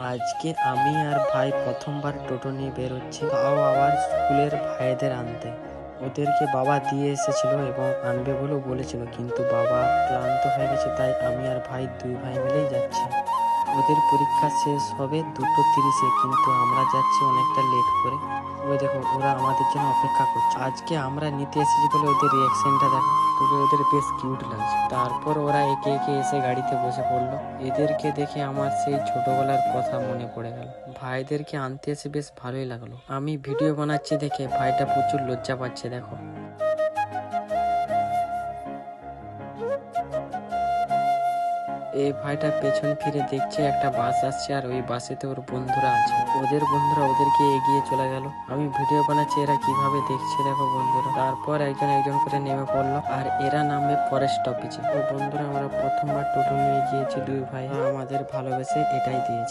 আজকে আমি আর ভাই প্রথমবার টোটো নিয়ে বেরোচ্ছি, তাও আবার স্কুলের ভাইদের আনতে। ওদেরকে বাবা দিয়ে এসেছিল এবং আনবে বলেও বলেছিল, কিন্তু বাবা ক্লান্ত হয়ে গেছে, তাই আমি আর ভাই দুই ভাই মিলেই যাচ্ছি। ওদের পরীক্ষা শেষ হবে 2:30-এ, কিন্তু আমরা যাচ্ছি অনেকটা লেট করে। ওই দেখো, ওরা আমাদের জন্য অপেক্ষা করছে। আজকে আমরা নিতে এসেছি বলে ওদের রিয়াকশনটা দেখো, তবে ওদের বেশ কিউট লাগছে। তারপর ওরা একে একে এসে গাড়িতে বসে পড়লো। এদেরকে দেখে আমার সেই ছোটবেলার কথা মনে পড়ে গেল। ভাইদেরকে আনতে এসে বেশ ভালোই লাগলো। আমি ভিডিও বানাচ্ছি দেখে ভাইটা প্রচুর লজ্জা পাচ্ছে, দেখো। এই ভাইটা পেছন ফিরে দেখছে একটা বাস আসছে, আর ওই বাসেতে ওর বন্ধুরা আছে। ওদের বন্ধুরা ওদেরকে এগিয়ে চলে গেল। আমি ভিডিও বানাচ্ছি, এরা কিভাবে দেখছে দেখো বন্ধুরা। তারপর একজন একজন করে নেমে পড়লো, আর এরা নামবে ফরেস্ট অফিসে। তো বন্ধুরা, আমরা প্রথমবার টোটো নিয়ে গিয়েছি দুই ভাই, আমাদের ভালোবেসে এটাই দিয়েছে।